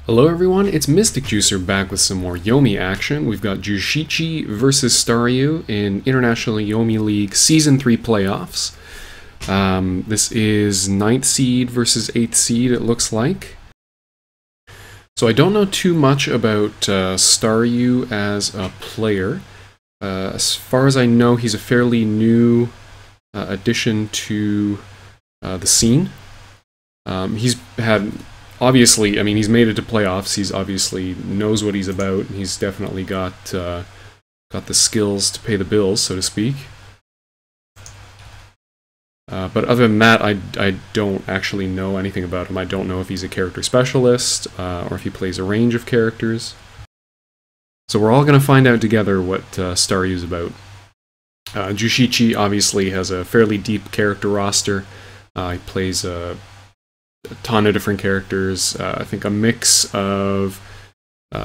Hello everyone, it's Mystic Juicer back with some more Yomi action. We've got Juushichi versus Staryu in International Yomi League Season 3 playoffs. This is 9th seed versus 8th seed, it looks like. So I don't know too much about Staryu as a player. As far as I know, he's a fairly new addition to the scene. He's had... Obviously, I mean, he's made it to playoffs. He's obviously knows what he's about. He's definitely got the skills to pay the bills, so to speak. But other than that, I don't actually know anything about him. I don't know if he's a character specialist or if he plays a range of characters. So we're all going to find out together what Staryu's about. Juushichi obviously has a fairly deep character roster. He plays a ton of different characters. I think a mix of...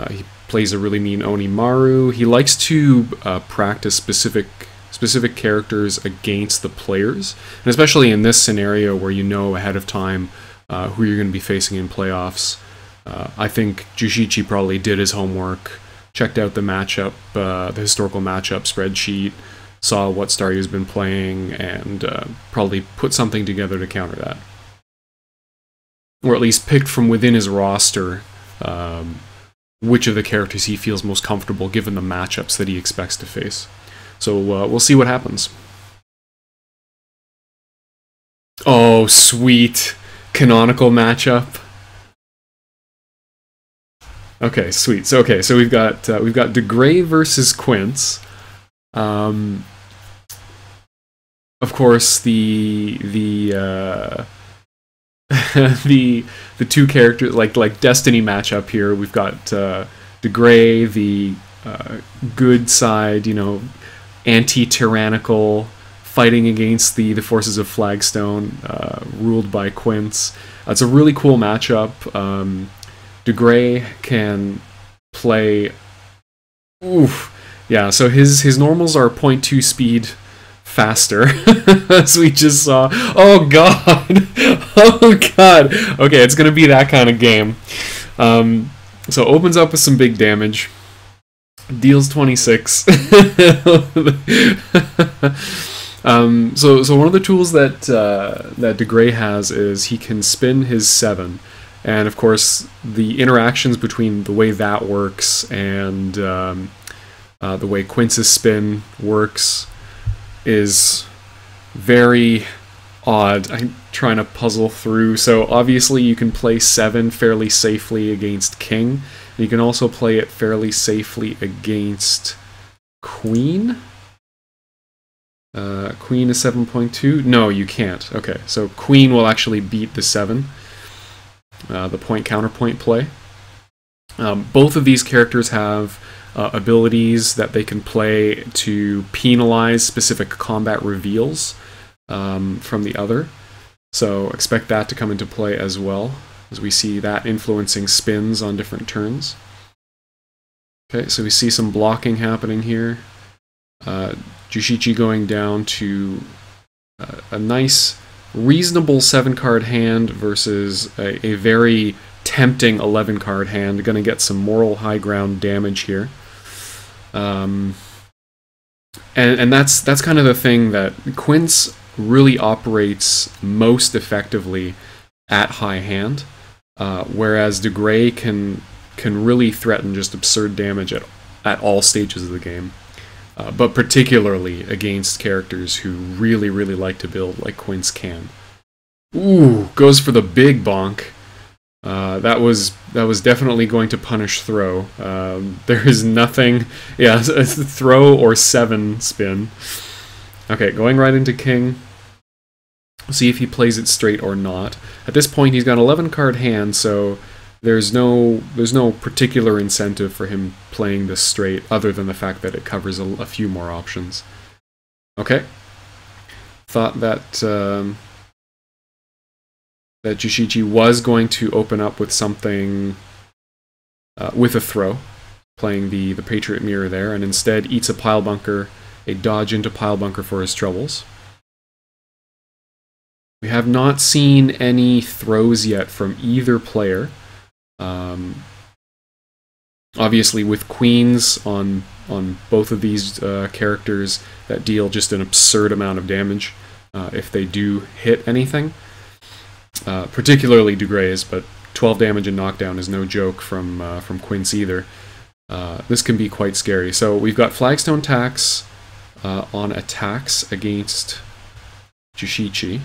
he plays a really mean Onimaru. He likes to practice specific characters against the players, and especially in this scenario where you know ahead of time who you're going to be facing in playoffs. I think Juushichi probably did his homework, checked out the matchup, the historical matchup spreadsheet, saw what Staryu's been playing, and probably put something together to counter that. Or at least picked from within his roster which of the characters he feels most comfortable given the matchups that he expects to face. So we'll see what happens. Oh, sweet. Canonical matchup. Okay, sweet. So we've got DeGray versus Quince. Of course, the two characters, like Destiny matchup here. We've got DeGray, the good side, you know, anti-tyrannical, fighting against the forces of Flagstone, ruled by Quince. It's a really cool matchup. DeGray can play... Oof. Yeah, so his normals are 0.2 speed faster, as we just saw. Oh god! Oh god! Okay, it's gonna be that kind of game. So opens up with some big damage, deals 26. So one of the tools that DeGray has is he can spin his 7, and of course the interactions between the way that works and the way Quince's spin works is very odd. I'm trying to puzzle through. So obviously you can play 7 fairly safely against King. You can also play it fairly safely against Queen. Queen is 7.2. No, you can't. Okay, so Queen will actually beat the 7. The point counterpoint play. Both of these characters have abilities that they can play to penalize specific combat reveals from the other. So expect that to come into play as well, as we see that influencing spins on different turns. Okay, so we see some blocking happening here. Juushichi going down to a nice, reasonable 7-card hand versus a very tempting 11-card hand. Going to get some moral high ground damage here. And that's kind of the thing that Quince really operates most effectively at high hand, whereas DeGray can really threaten just absurd damage at all stages of the game, but particularly against characters who really like to build like Quince can. Ooh, goes for the big bonk. That was definitely going to punish throw. There is nothing... Yeah, throw or 7 spin. Okay, going right into King. See if he plays it straight or not. At this point, he's got an 11-card hand, so there's no particular incentive for him playing this straight, other than the fact that it covers a few more options. Okay. Thought that... that Juushichi was going to open up with something, with a throw, playing the Patriot Mirror there, and instead eats a Pile Bunker, a dodge into Pile Bunker for his troubles. We have not seen any throws yet from either player. Obviously, with queens on both of these characters that deal just an absurd amount of damage if they do hit anything. Particularly Dugrays, but 12 damage and knockdown is no joke from Quince either. This can be quite scary. So we've got Flagstone tax on attacks against Juushichi.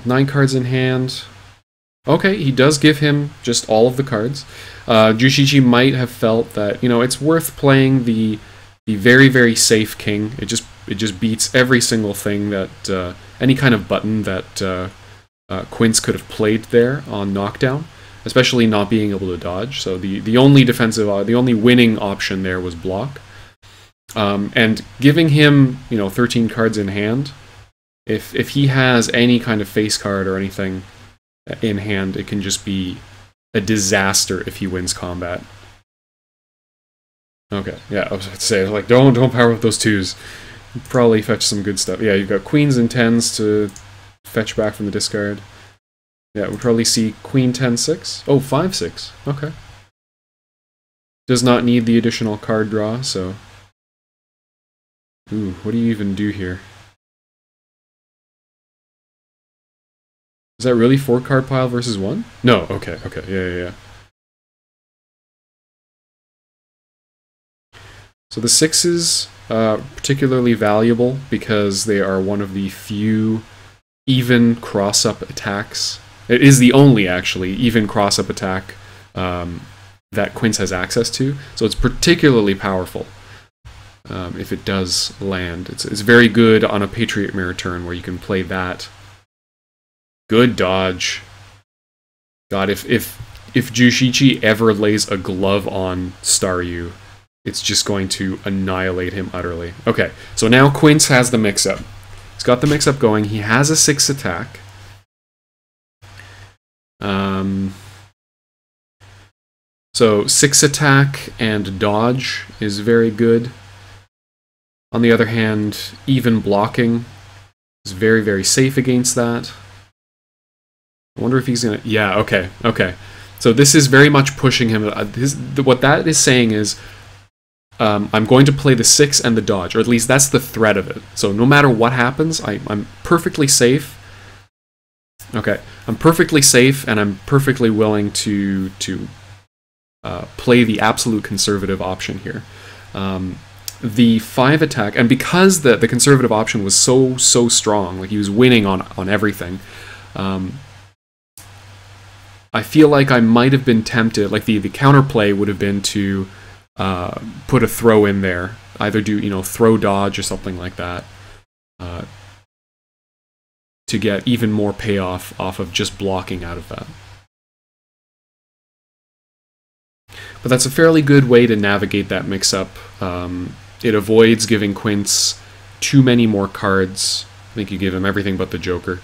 9 cards in hand. Okay, he does give him just all of the cards. Juushichi might have felt that, you know, it's worth playing the very, very safe king. It just beats every single thing that any kind of button that Quince could have played there on knockdown, especially not being able to dodge. So the only defensive, the only winning option there was block. And giving him, you know, 13 cards in hand, if he has any kind of face card or anything in hand, it can just be a disaster if he wins combat. Okay, yeah, I was about to say, like, don't power up those 2s. Probably fetch some good stuff. Yeah, you've got queens and 10s to fetch back from the discard. Yeah, we'll probably see queen 10-6. Oh, 5-6. Okay. Does not need the additional card draw, so... Ooh, what do you even do here? Is that really 4-card pile versus 1? No, okay, yeah. So the 6s, particularly valuable because they are one of the few even cross-up attacks. It is the only, actually, even cross-up attack that Quince has access to, so it's particularly powerful if it does land. It's very good on a Patriot Mirror turn where you can play that. Good dodge. God, if Juushichi ever lays a glove on Staryu, it's just going to annihilate him utterly. Okay, so now Quince has the mix-up. He's got the mix-up going. He has a 6 attack. So 6 attack and dodge is very good. On the other hand, even blocking is very, very safe against that. I wonder if he's gonna... Yeah, okay. So this is very much pushing him. What that is saying is, I'm going to play the 6 and the dodge, or at least that's the threat of it. So no matter what happens, I'm perfectly safe. Okay, I'm perfectly safe, and I'm perfectly willing to play the absolute conservative option here. The 5 attack, and because the conservative option was so strong, like he was winning on everything, I feel like I might have been tempted, like the counterplay would have been to put a throw in there, either do, you know, throw dodge or something like that, to get even more payoff off of just blocking out of that. But that's a fairly good way to navigate that mix-up. It avoids giving Quince too many more cards. I think you give him everything but the Joker.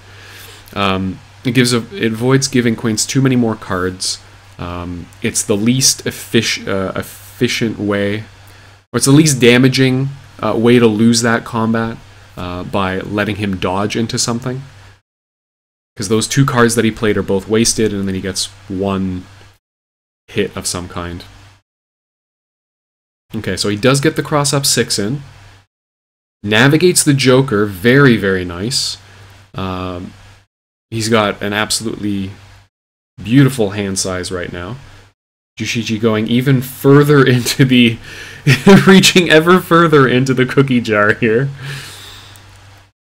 It avoids giving Quince too many more cards. It's the least efficient way, or it's the least damaging way to lose that combat by letting him dodge into something. Because those 2 cards that he played are both wasted, and then he gets 1 hit of some kind. Okay, so he does get the cross-up 6 in. Navigates the Joker, very, very nice. He's got an absolutely beautiful hand size right now. Juushichi going even further into the... reaching ever further into the cookie jar here.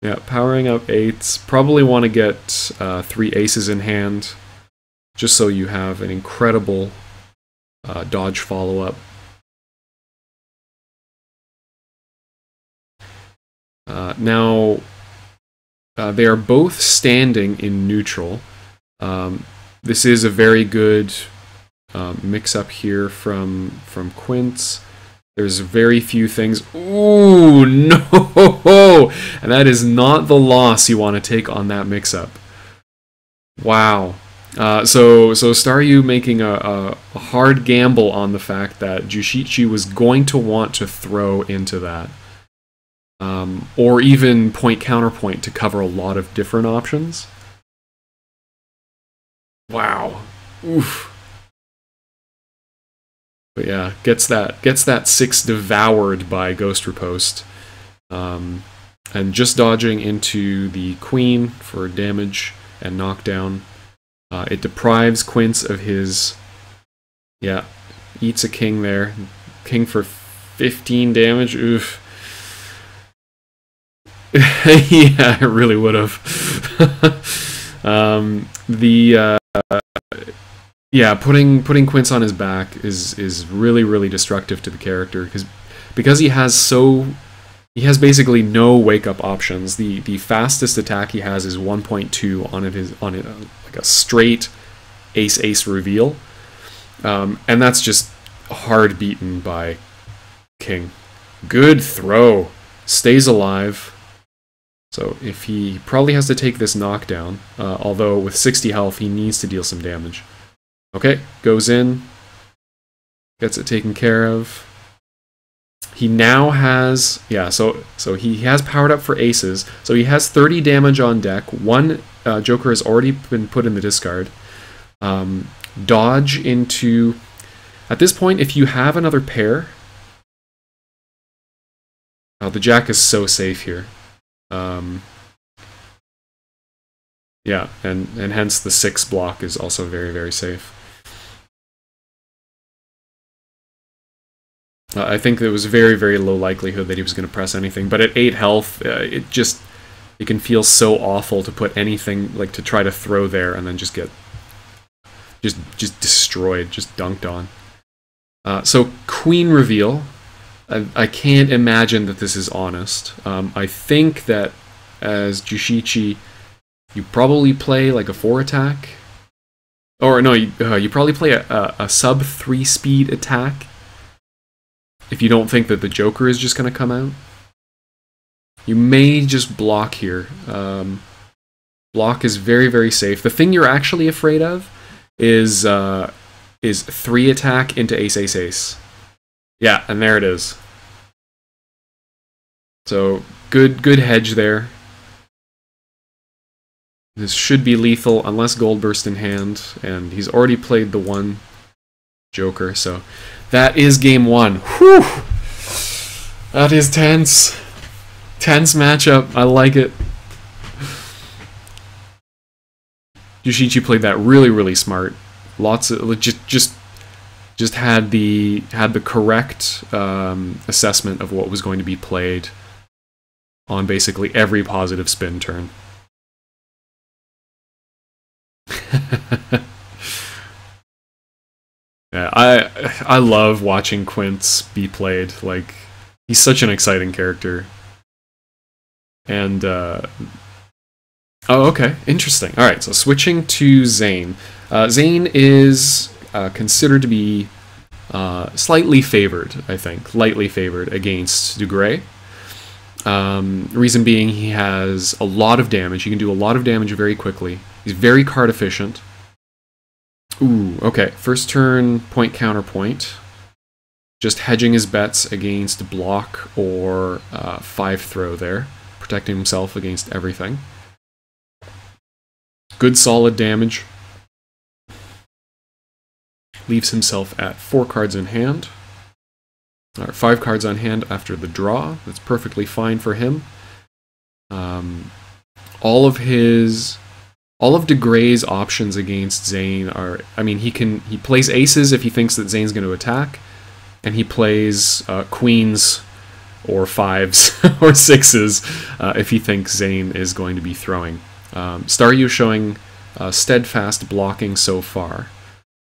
Yeah, powering up 8s. Probably want to get 3 aces in hand, just so you have an incredible dodge follow-up. Now, they are both standing in neutral. This is a very good mix-up here from Quince. There's very few things... Ooh, no! And that is not the loss you want to take on that mix-up. Wow. So Staryu making a hard gamble on the fact that Juushichi was going to want to throw into that. Or even point-counterpoint to cover a lot of different options. Wow. Oof. But yeah, gets that 6 devoured by Ghost Riposte. And just dodging into the Queen for damage and knockdown. It deprives Quince of his... Yeah, eats a king there. King for 15 damage. Oof. Yeah, it really would have. Yeah, putting Quince on his back is really destructive to the character because he has basically no wake up options. The fastest attack he has is 1.2 on it like a straight ace reveal, and that's just hard beaten by King. Good throw, stays alive. So if he probably has to take this knockdown, although with 60 health he needs to deal some damage. Okay, goes in, gets it taken care of. He now has, yeah, so he has powered up for aces, so he has 30 damage on deck. One Joker has already been put in the discard. Dodge into, at this point, if you have another pair, the Jack is so safe here. Yeah, and hence the 6 block is also very safe. I think there was very low likelihood that he was going to press anything, but at 8 health, it can feel so awful to put anything, like to try to throw there and then just get just destroyed, just dunked on. So Queen reveal. I can't imagine that this is honest. I think that as Juushichi, you probably play like a 4 attack, or no, you probably play a sub 3 speed attack. If you don't think that the Joker is just going to come out, you may just block here. Block is very safe. The thing you're actually afraid of is 3 attack into ace. Yeah, and there it is. So good hedge there. This should be lethal unless Gold Burst in hand, and he's already played the 1 Joker, so that is game 1. Whew! That is tense. Tense matchup. I like it. Juushichi played that really smart. Lots of just had the correct assessment of what was going to be played on basically every positive spin turn. Yeah, I love watching Quince be played. Like, he's such an exciting character. And oh, okay, interesting. All right, so switching to Zane. Zane is considered to be slightly favored, I think, lightly favored against Dugré. Reason being, he has a lot of damage. He can do a lot of damage very quickly. He's very card efficient. Ooh, okay. First turn, point counterpoint. Just hedging his bets against block or 5 throw there. Protecting himself against everything. Good solid damage. Leaves himself at 4 cards in hand. Or 5 cards on hand after the draw. That's perfectly fine for him. All of Degre's options against Zane are, I mean, he plays aces if he thinks that Zane's going to attack, and he plays queens or 5s or 6s if he thinks Zane is going to be throwing. Staryu showing steadfast blocking so far.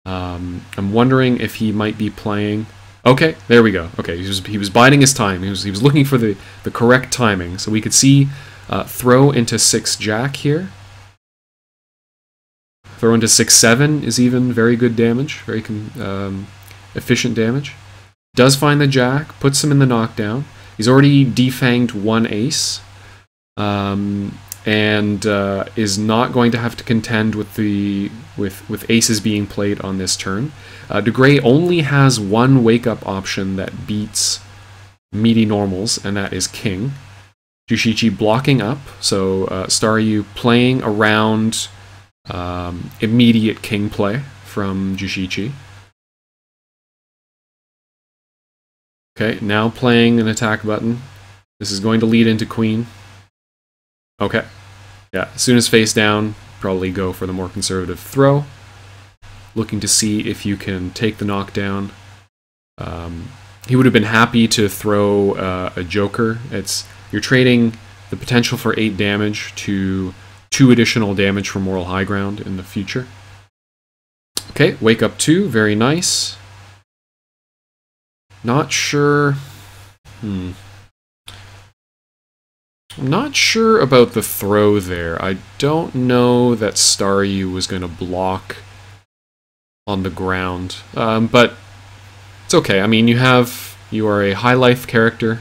I'm wondering if he might be playing... Okay, there we go. Okay, he was biding his time. He was looking for the correct timing. So we could see throw into 6 Jack here. Throw into 6-7 is even very good damage, very efficient damage. Does find the Jack, puts him in the knockdown. He's already defanged 1 ace, and is not going to have to contend with aces being played on this turn. Degré only has 1 wake-up option that beats meaty normals, and that is King. Juushichi blocking up, so Staryu playing around immediate King play from Juushichi. Okay, now playing an attack button. This is going to lead into queen. Okay. Yeah, as soon as face down, probably go for the more conservative throw. Looking to see if you can take the knockdown. He would have been happy to throw a joker. You're trading the potential for 8 damage to 2 additional damage for moral high ground in the future. Okay, wake up 2, very nice. Not sure... I'm not sure about the throw there. I don't know that Staryu was going to block on the ground. But it's okay. I mean, you are a high life character,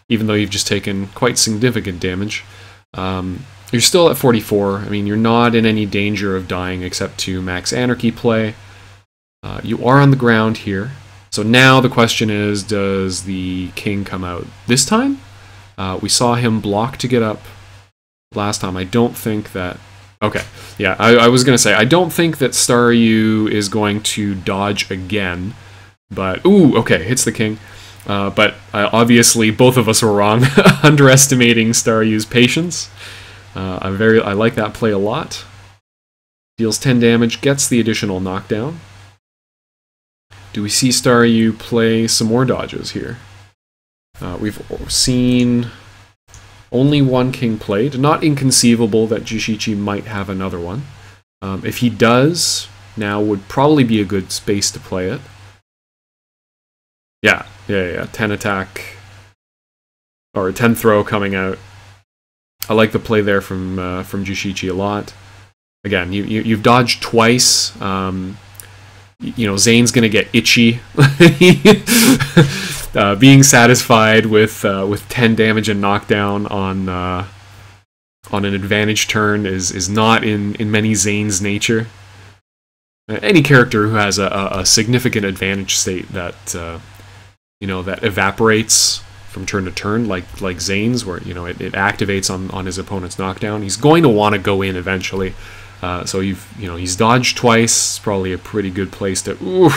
even though you've just taken quite significant damage. You're still at 44. I mean, you're not in any danger of dying except to max anarchy play. You are on the ground here. So now the question is, does the king come out this time? We saw him block to get up last time. I don't think that... Okay, yeah, I was going to say, I don't think that Staryu is going to dodge again, but... Ooh, okay, hits the king. But obviously, both of us were wrong, underestimating Staryu's patience. I like that play a lot. Deals 10 damage, gets the additional knockdown. Do we see Staryu play some more dodges here? We've seen only one king played. Not inconceivable that Juushichi might have another one. If he does, now would probably be a good space to play it. Yeah. 10 attack, or 10 throw coming out. I like the play there from Juushichi a lot. Again, you've dodged twice. You know, Zane's gonna get itchy. Being satisfied with 10 damage and knockdown on an advantage turn is not in many Zane's nature. Any character who has a significant advantage state that you know, that evaporates from turn to turn, like Zane's, where, you know, it activates on his opponent's knockdown, he's going to want to go in eventually. So he's dodged twice. It's probably a pretty good place to... Ooh,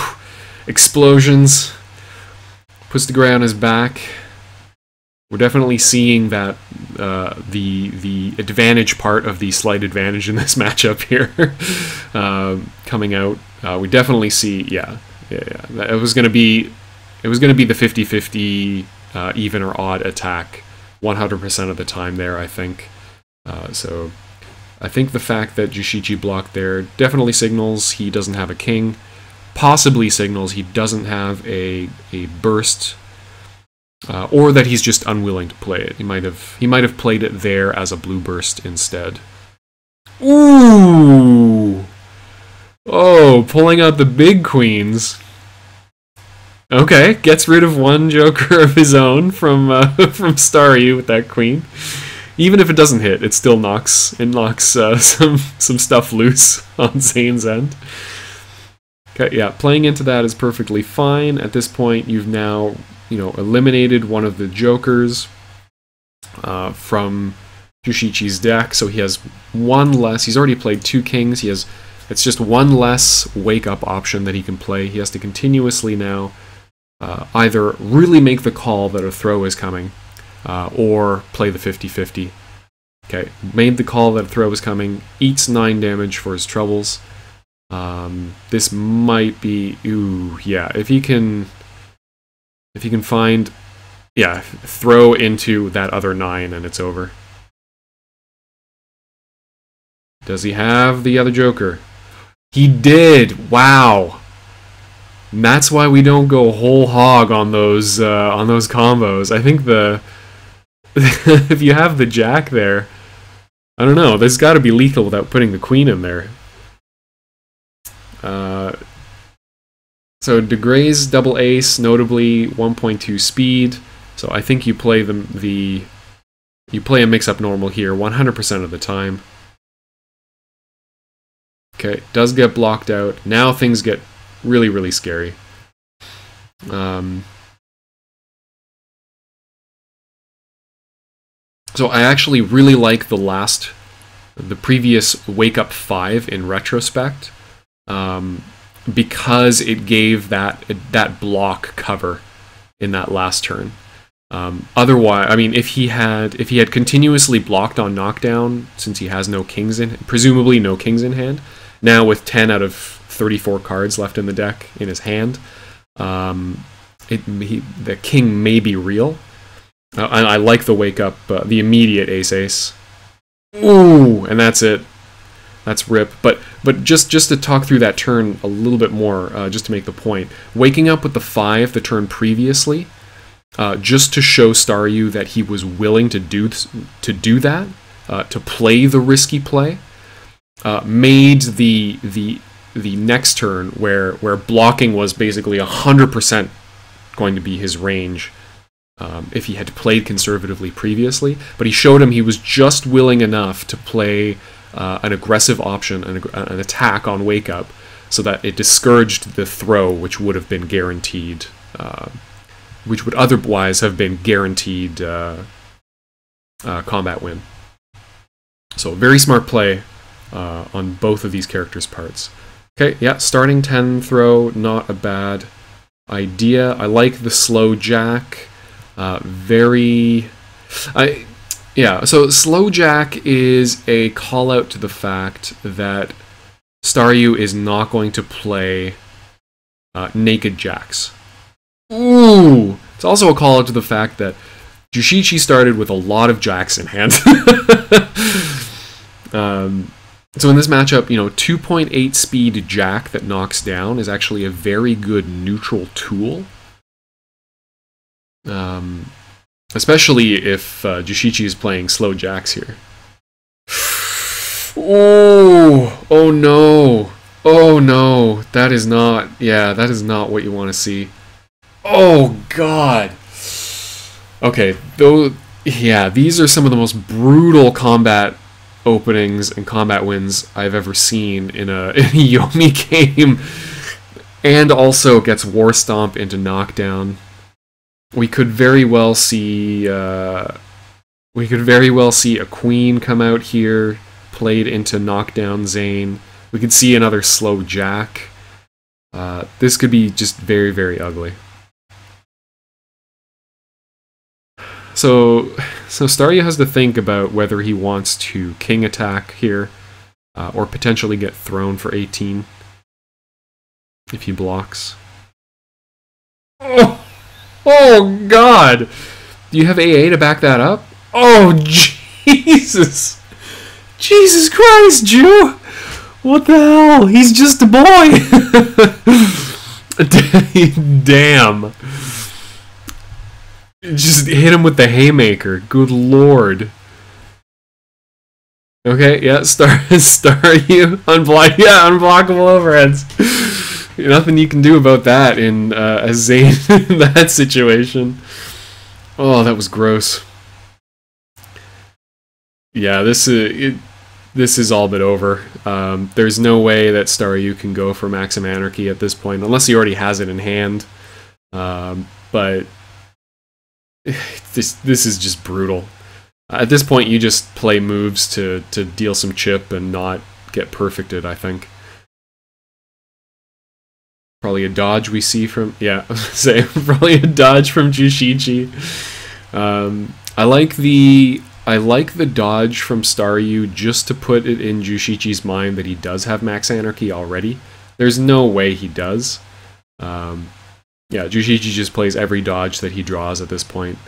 explosions. Puts the guy on his back. We're definitely seeing that the advantage part of the slight advantage in this matchup here coming out. We definitely see, yeah. It was going to be the 50-50 even or odd attack 100% of the time there, I think. So I think the fact that Juushichi blocked there definitely signals he doesn't have a king. Possibly signals he doesn't have a burst, or that he's just unwilling to play it. He might have played it there as a blue burst instead. Ooh! Oh, pulling out the big queens. Okay, gets rid of one joker of his own from Staryu with that queen. Even if it doesn't hit, it still knocks some stuff loose on Zane's end. Okay, yeah, playing into that is perfectly fine. At this point, you've now, you know, eliminated one of the jokers from Juushichi's deck, so he has one less. He's already played 2 kings. It's just one less wake-up option that he can play. He has to continuously now either really make the call that a throw is coming, or play the 50-50. Okay, made the call that a throw is coming, eats 9 damage for his troubles. This might be... Ooh, yeah, if he can find... Yeah, throw into that other 9 and it's over. Does he have the other joker? He did! Wow! And that's why we don't go whole hog on those combos. I think if you have the jack there, I don't know, there's got to be lethal without putting the queen in there. So De Grey's double ace, notably 1.2 speed. So I think you play you play a mix-up normal here 100% of the time. Okay, does get blocked out. Now things get really, really scary. So I actually really like the previous Wake Up 5 in retrospect, because it gave that block cover in that last turn. Otherwise, I mean, if he had continuously blocked on knockdown, since he has no kings presumably no kings in hand, now with 10 out of 34 cards left in the deck in his hand, the king may be real. And I like the wake up, the immediate ace. Ooh, and that's it. That's rip. But just to talk through that turn a little bit more, just to make the point, waking up with the 5 the turn previously, just to show Staryu that he was willing to do that, to play the risky play, made the next turn where blocking was basically 100% going to be his range. If he had played conservatively previously, but he showed him he was just willing enough to play an aggressive option, an attack on wake up, so that it discouraged the throw, which would have been guaranteed, which would otherwise have been guaranteed combat win. So very smart play on both of these characters' parts. Okay, yeah, starting 10 throw, not a bad idea. I like the slow jack. So slow jack is a call out to the fact that Staryu is not going to play naked jacks. Ooh! It's also a call out to the fact that Juushichi started with a lot of jacks in hand. So in this matchup, 2.8 speed jack that knocks down is actually a very good neutral tool. Especially if Juushichi is playing slow jacks here. Oh no! Oh no! That is not what you want to see. Oh god! Okay, these are some of the most brutal combat openings and combat wins I've ever seen in a Yomi game, and also gets War Stomp into knockdown. We could very well see a queen come out here, played into knockdown Zane. We could see another slow jack. This could be just very, very ugly. So Staryu has to think about whether he wants to king attack here, or potentially get thrown for 18 if he blocks. Oh god! Do you have AA to back that up? Oh Jesus! Jesus Christ, Jew! What the hell? He's just a boy! Damn. Just hit him with the haymaker. Good lord. Okay, yeah, Staryu. Unblockable overheads. Nothing you can do about that in a Zane in that situation. Oh, that was gross. Yeah, this is all but over. There's no way that Staryu can go for Maxim Anarchy at this point, unless he already has it in hand. But this is just brutal. At this point, you just play moves to deal some chip and not get perfected, I think. Probably a dodge we see from... Yeah, probably a dodge from Juushichi. I like the dodge from Staryu just to put it in Juushichi's mind that he does have Max Anarchy already. There's no way he does. Yeah, Juushichi just plays every dodge that he draws at this point.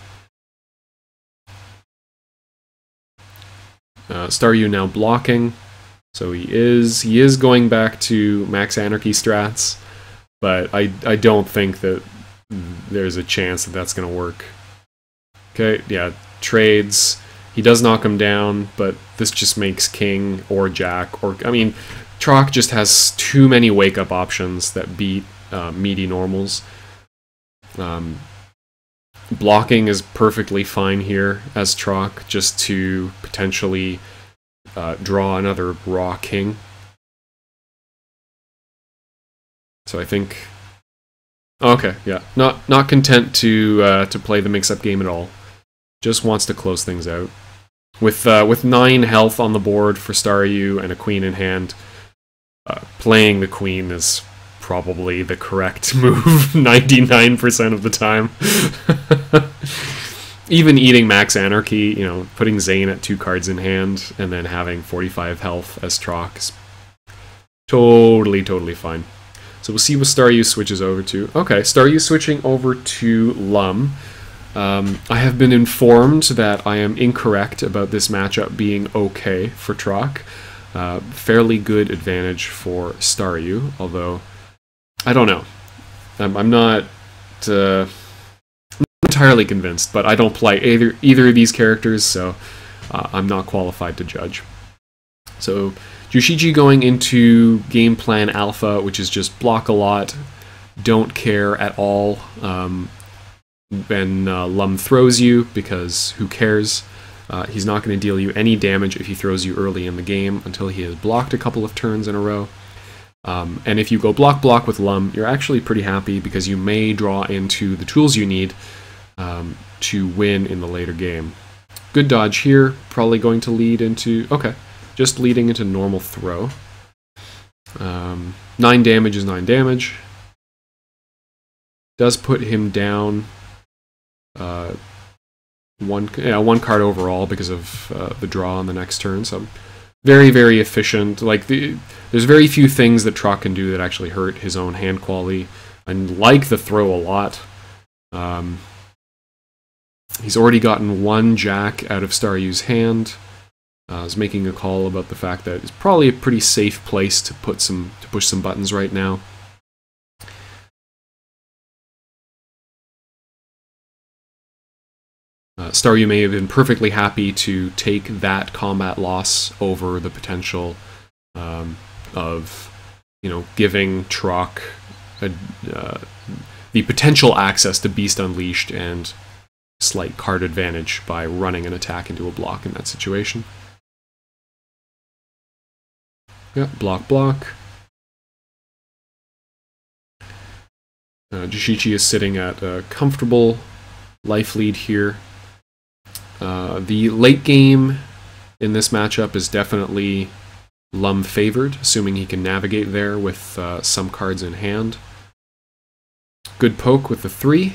Staryu now blocking, so he is going back to Max Anarchy strats. But I don't think that there's a chance that that's going to work. Okay, yeah, trades. He does knock him down, but this just makes king or jack. I mean, Troc just has too many wake-up options that beat meaty normals. Blocking is perfectly fine here as Troc, just to potentially draw another raw king. So I think, okay, yeah, not content to play the mix-up game at all. Just wants to close things out. With 9 health on the board for Staryu and a queen in hand, playing the queen is probably the correct move 99% of the time. Even eating Max Anarchy, you know, putting Zane at 2 cards in hand and then having 45 health as Trock is totally fine. So we'll see what Staryu switches over to. Okay, Staryu switching over to Lum. I have been informed that I am incorrect about this matchup being okay for Trock. Fairly good advantage for Staryu, although I don't know. I'm not entirely convinced, but I don't play either of these characters, so I'm not qualified to judge. So Juushichi going into game plan alpha, which is just block a lot, don't care at all when Lum throws you, because who cares? He's not going to deal you any damage if he throws you early in the game until he has blocked a couple of turns in a row. And if you go block with Lum, you're actually pretty happy because you may draw into the tools you need to win in the later game. Good dodge here, probably going to lead into... okay, just leading into normal throw. 9 damage is 9 damage. Does put him down one card overall because of the draw on the next turn, so very efficient. Like, there's very few things that Trock can do that actually hurt his own hand quality. I like the throw a lot. He's already gotten 1 jack out of Staryu's hand. I was making a call about the fact that it's probably a pretty safe place to push some buttons right now. Staryu may have been perfectly happy to take that combat loss over the potential of, you know, giving Trock the potential access to Beast Unleashed and slight card advantage by running an attack into a block in that situation. Yeah, block. Juushichi is sitting at a comfortable life lead here. The late game in this matchup is definitely Lum favored, assuming he can navigate there with some cards in hand. Good poke with the 3.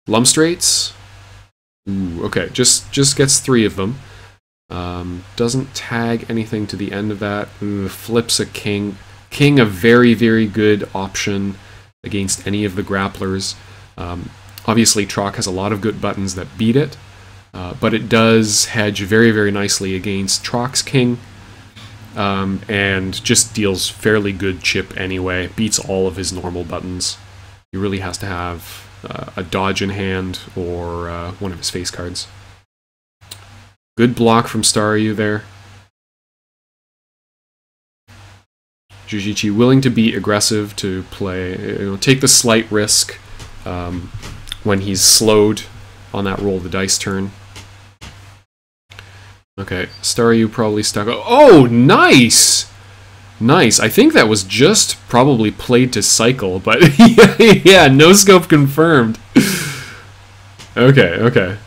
Lum straights. Ooh, okay, just gets 3 of them. Doesn't tag anything to the end of that. Ooh, flips a king. King, a very good option against any of the grapplers. Obviously, Trock has a lot of good buttons that beat it, but it does hedge very nicely against Trock's king, and just deals fairly good chip anyway. Beats all of his normal buttons. He really has to have a dodge in hand or one of his face cards. Good block from Staryu there. Juushichi willing to be aggressive, to play, you know, take the slight risk when he's slowed on that roll the dice turn. Okay, Staryu probably stuck. Oh, nice! Nice. I think that was just probably played to cycle, but yeah, no scope confirmed. Okay.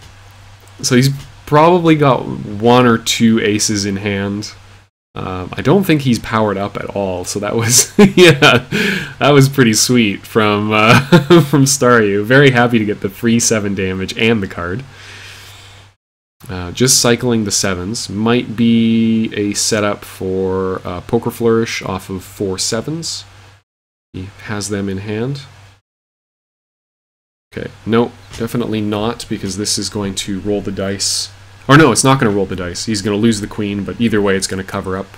So he's probably got 1 or 2 aces in hand. I don't think he's powered up at all, so that was yeah, that was pretty sweet from from Staryu. Very happy to get the free 7 damage and the card. Just cycling the 7s might be a setup for Poker Flourish off of 4 7s. He has them in hand. Okay, no, definitely not, because this is going to roll the dice. Or no, it's not going to roll the dice. He's going to lose the queen, but either way it's going to cover up.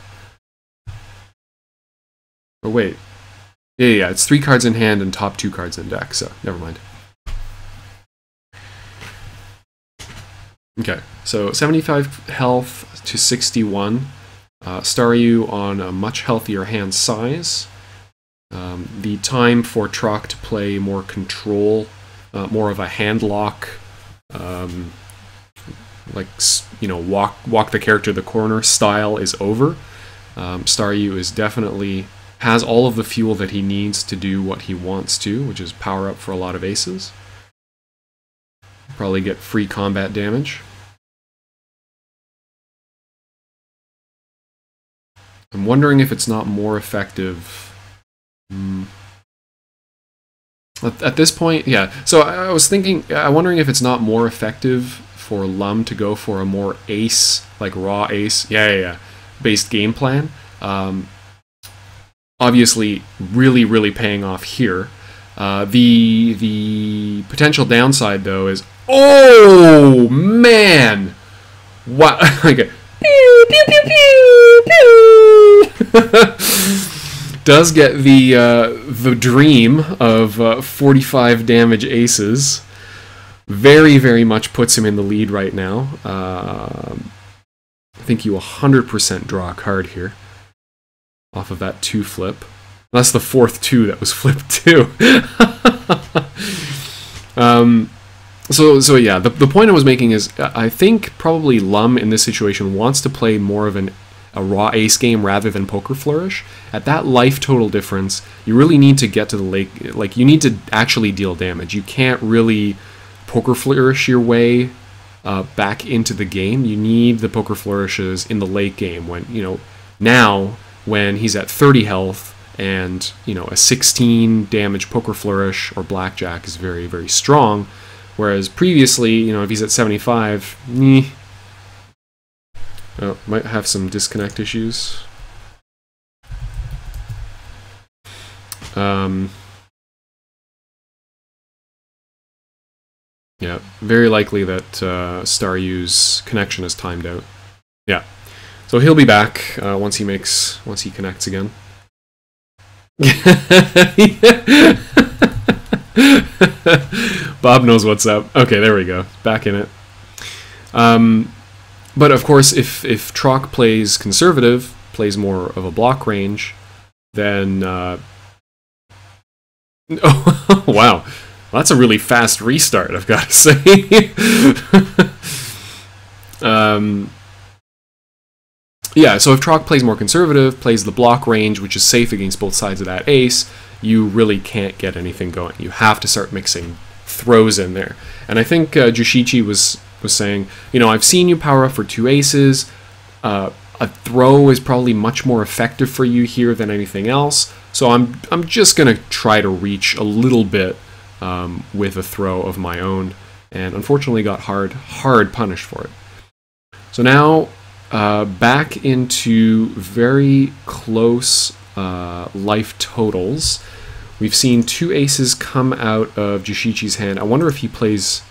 Oh wait. Yeah, it's 3 cards in hand and top 2 cards in deck, so never mind. Okay, so 75 health to 61. Staryu on a much healthier hand size. The time for Trock to play more control, more of a hand lock, like, you know, walk the character to the corner style is over. Staryu is definitely has all of the fuel that he needs to do what he wants to, which is power up for a lot of aces. Probably get free combat damage. I'm wondering if it's not more effective Mm. At this point, yeah. So I was thinking, I'm wondering if it's not more effective for Lum to go for a more ace, like raw ace, based game plan. Obviously, really paying off here. The potential downside though is, oh man, what? Okay. Pew pew pew pew pew. Does get the dream of 45 damage aces. Very much puts him in the lead right now. I think you 100% draw a card here off of that 2 flip. That's the 4th 2 that was flipped too. So yeah, the point I was making is I think probably Lum in this situation wants to play more of a raw ace game rather than poker flourish. At that life total difference, you really need to get to the lake. Like, you need to actually deal damage. You can't really poker flourish your way back into the game. You need the poker flourishes in the late game when, now when he's at 30 health and, a 16 damage poker flourish or blackjack is very strong. Whereas previously, if he's at 75, oh, might have some disconnect issues. Yeah, very likely that Staryu's connection is timed out. Yeah, so he'll be back once he connects again. Bob knows what's up. Okay, there we go. Back in it. But of course, if Trock plays conservative, plays more of a block range, then oh wow, that's a really fast restart, I've got to say. Yeah, so if Trock plays more conservative, plays the block range, which is safe against both sides of that ace, you really can't get anything going. You have to start mixing throws in there. And I think Juushichi was saying, I've seen you power up for 2 aces. A throw is probably much more effective for you here than anything else. So I'm just gonna try to reach a little bit with a throw of my own, and unfortunately got hard punished for it. So now back into very close life totals. We've seen 2 aces come out of Juushichi's hand. I wonder if he plays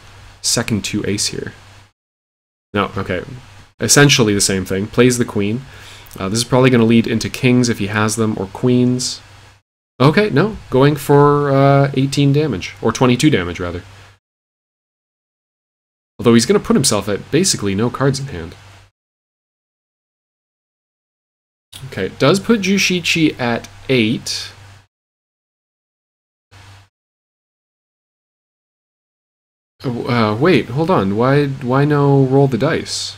second 2 ace here. No, okay. Essentially the same thing. Plays the queen. This is probably going to lead into kings if he has them, or queens. Okay, no. Going for 18 damage. Or 22 damage, rather. Although he's going to put himself at basically no cards in hand. Okay, it does put Juushichi at 8. Wait, hold on. Why no roll the dice?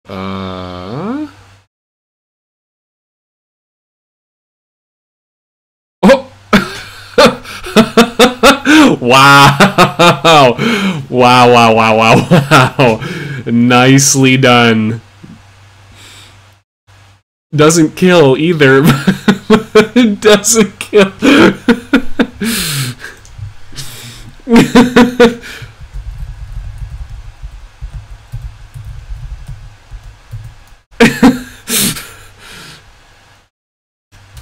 Oh! Wow! Wow. Nicely done. Doesn't kill either. It doesn't kill.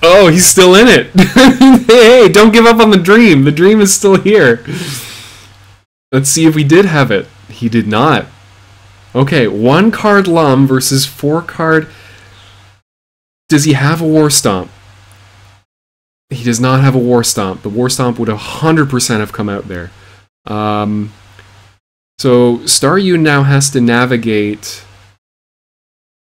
Oh, he's still in it. Hey, don't give up on the dream. The dream is still here. Let's see if we did have it. He did not. Okay, 1 card Lum versus 4 card... Does he have a War Stomp? He does not have a War Stomp. The War Stomp would 100% have come out there. So Staryu now has to navigate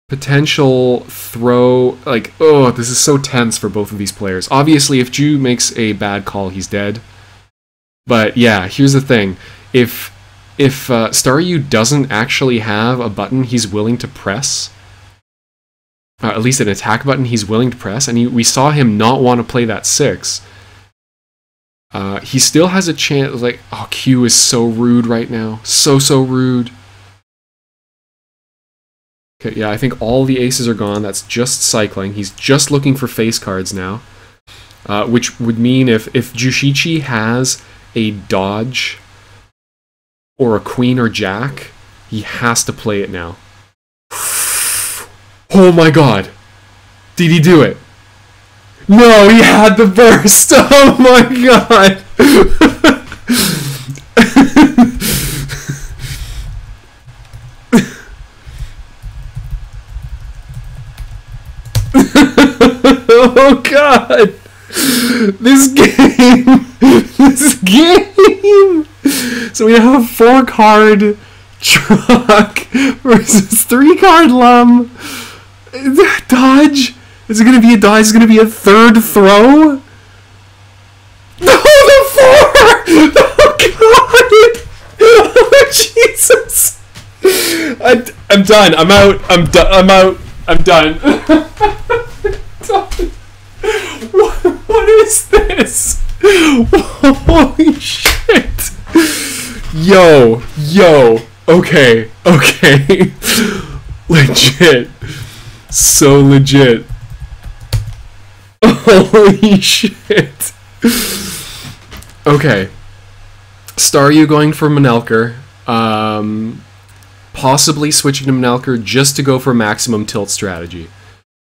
potential throw. Like, oh, this is so tense for both of these players. Obviously, if Ju makes a bad call, he's dead. But yeah, here's the thing. If Staryu doesn't actually have a button he's willing to press, at least an attack button he's willing to press, and we saw him not want to play that 6, he still has a chance. Like, oh, Q is so rude right now. So rude. Okay, yeah, I think all the aces are gone. That's just cycling. He's just looking for face cards now. Which would mean if Juushichi has a dodge or a queen or jack, he has to play it now. Oh my god! Did he do it? No, he had the burst! Oh my god! Oh god! This game! This game! So we have a 4-card truck versus 3-card lum. Dodge? Is it gonna be a dodge? Is it gonna be a third throw? No, the 4! Oh god! Oh Jesus! I'm done. I'm out. I'm done. I'm out. I'm done. What is this? Holy shit! Yo, okay, legit, so legit. Holy shit! Okay, Staryu going for Manelker, possibly switching to Manelker just to go for maximum tilt strategy.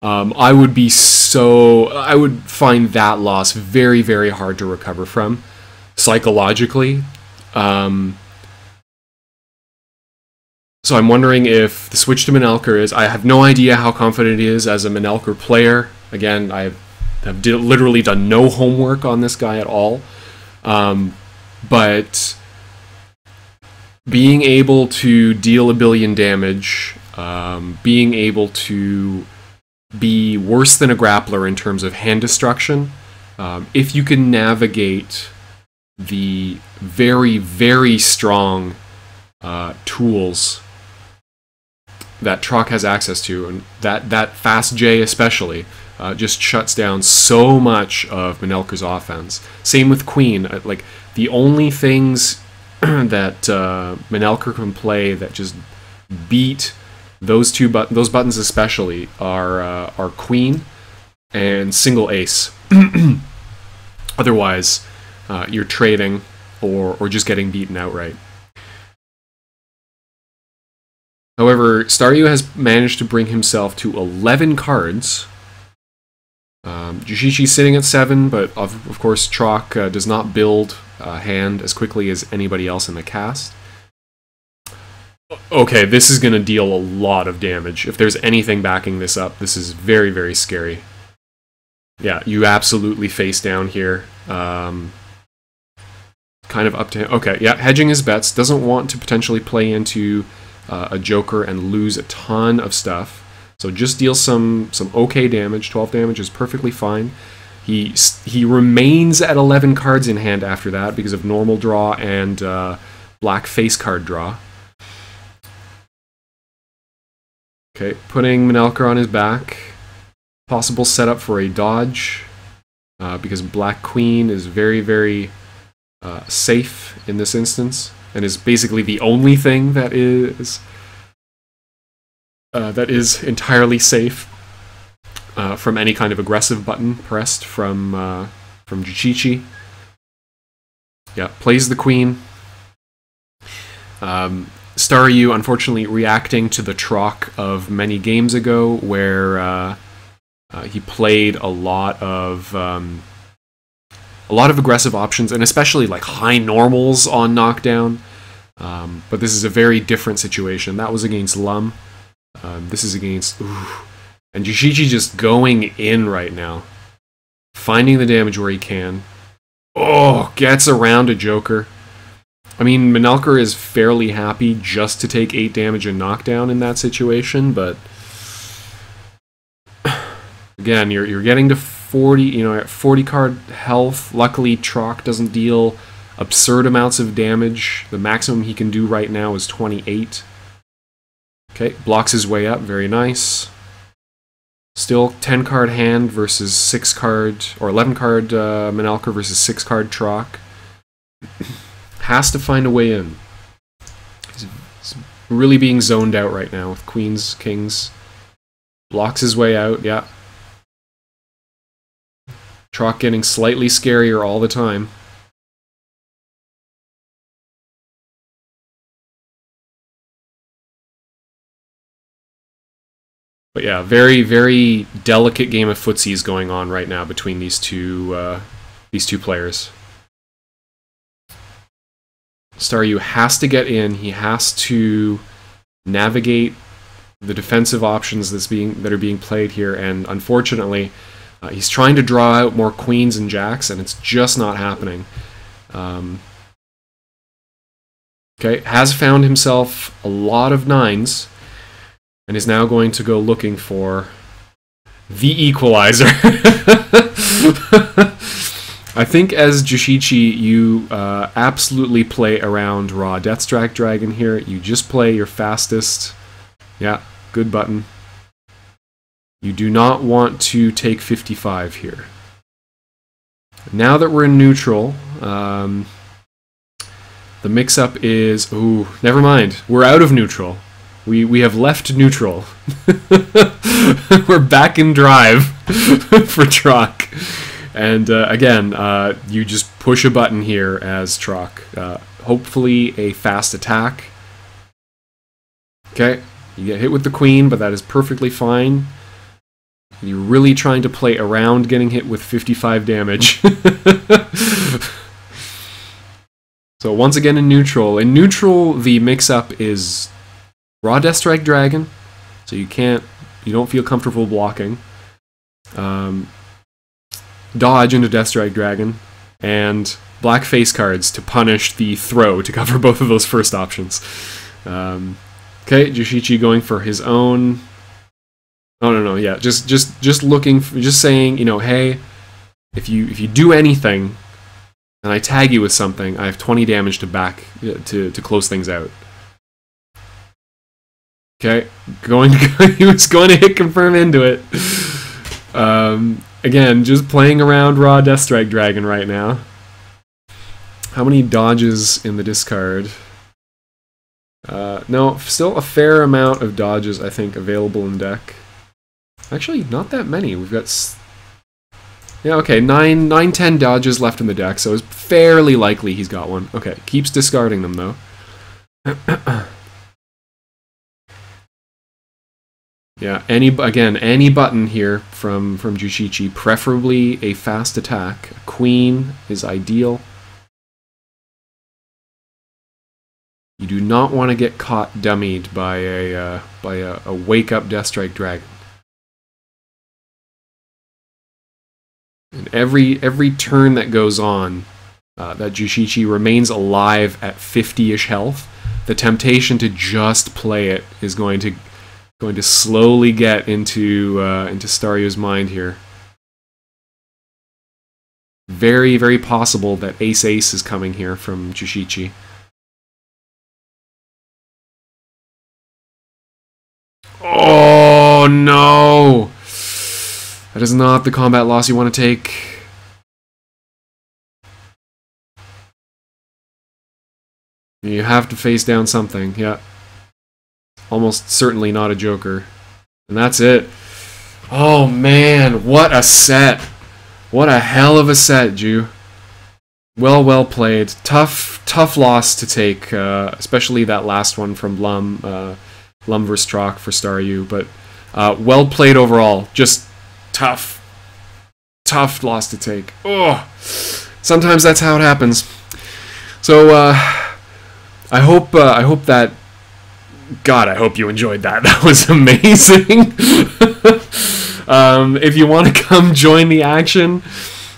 I would find that loss very, very hard to recover from, psychologically. So I'm wondering if the switch to Manelker is... I have no idea how confident he is as a Manelker player. Again, I have literally done no homework on this guy at all. But being able to deal a billion damage, being able to be worse than a grappler in terms of hand destruction, if you can navigate the very, very strong tools that Trock has access to, and that fast J especially, just shuts down so much of Manelker's offense. Same with Queen. Like, the only things that Manelker can play that just beat those those buttons especially are Queen and single ace. Otherwise, you're trading or just getting beaten outright. However, Staryu has managed to bring himself to 11 cards. Juushichi's sitting at 7, but of course Trock does not build a hand as quickly as anybody else in the cast. Okay, this is going to deal a lot of damage. If there's anything backing this up, this is very, very scary. Yeah, you absolutely face down here. Kind of up to him. Okay, yeah, hedging his bets. Doesn't want to potentially play into a Joker and lose a ton of stuff. So just deal some okay damage. 12 damage is perfectly fine. He remains at 11 cards in hand after that because of normal draw and black face card draw. Okay, putting Manelker on his back. Possible setup for a dodge because Black Queen is very, very safe in this instance and is basically the only thing that is entirely safe from any kind of aggressive button pressed from Juushichi. Yeah, plays the Queen. Staryu, unfortunately, reacting to the Trock of many games ago, where he played a lot of aggressive options, and especially like high normals on knockdown. But this is a very different situation. That was against Lum. This is against... Ooh. And Juushichi just going in right now. Finding the damage where he can. Oh, gets around a Joker. I mean, Manelker is fairly happy just to take 8 damage and knockdown in that situation, but... Again, you're getting to 40, you know, at 40 card health. Luckily, Trock doesn't deal absurd amounts of damage. The maximum he can do right now is 28. Okay, blocks his way up, very nice. Still 10 card hand versus 6 card, or 11 card Manelker versus 6 card Trock. Has to find a way in. He's really being zoned out right now with queens, kings. Blocks his way out, yeah. Trock getting slightly scarier all the time. But yeah, very, very delicate game of footsies going on right now between these two players. Staryu has to get in. He has to navigate the defensive options that are being played here, and unfortunately, he's trying to draw out more queens and jacks, and it's just not happening. Okay, has found himself a lot of nines, and is now going to go looking for the equalizer. I think as Juushichi, you absolutely play around raw Deathstrike Dragon here. You just play your fastest. Yeah, good button. You do not want to take 55 here. Now that we're in neutral, the mix-up is... Ooh, never mind. We're out of neutral. We have left neutral. We're back in drive for Trock. And again, you just push a button here as Trock. Hopefully a fast attack. Okay, you get hit with the queen, but that is perfectly fine. You're really trying to play around getting hit with 55 damage. So once again in neutral. In neutral, the mix-up is raw Deathstrike Dragon, so you don't feel comfortable blocking. Dodge into Deathstrike Dragon, and black face cards to punish the throw to cover both of those first options. Okay, Juushichi going for his own. Oh no, yeah, just looking, just saying, you know, hey, if you do anything, and I tag you with something, I have 20 damage to close things out. Okay, he was going to hit confirm into it. Again, just playing around raw Deathstrike Dragon right now. How many dodges in the discard? No, still a fair amount of dodges, I think, available in deck. Actually, not that many. We've got... Yeah, okay, 10 dodges left in the deck, so it's fairly likely he's got one. Okay, keeps discarding them, though. Yeah, any button here from Juushichi, preferably a fast attack. A queen is ideal. You do not want to get caught dummied by a wake-up Deathstrike Dragon. And every turn that goes on, that Juushichi remains alive at 50-ish health, the temptation to just play it is going to slowly get into Staryu's mind here. Very, very possible that ace-ace is coming here from Juushichi. Oh no! That is not the combat loss you want to take. You have to face down something, yeah. Almost certainly not a joker. And that's it. Oh man, what a set. What a hell of a set, Ju. Well played. Tough loss to take, especially that last one from Lum vs. Trock for Staryu, but well played overall. Just tough loss to take. Oh, sometimes that's how it happens. So I hope that. God, I hope you enjoyed that. That was amazing. If you want to come join the action,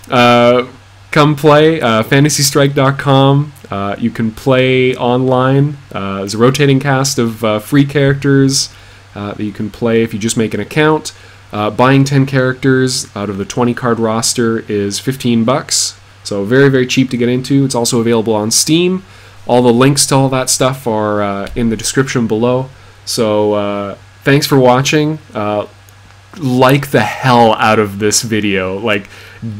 come play. FantasyStrike.com. You can play online. There's a rotating cast of free characters that you can play if you just make an account. Buying 10 characters out of the 20-card roster is $15, so very, very cheap to get into. It's also available on Steam. All the links to all that stuff are in the description below. So thanks for watching. Like the hell out of this video. Like,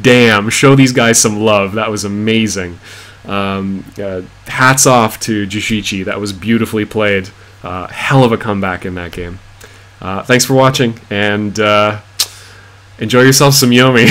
damn, show these guys some love. That was amazing. Hats off to Juushichi. That was beautifully played. Hell of a comeback in that game. Thanks for watching, and enjoy yourself some Yomi.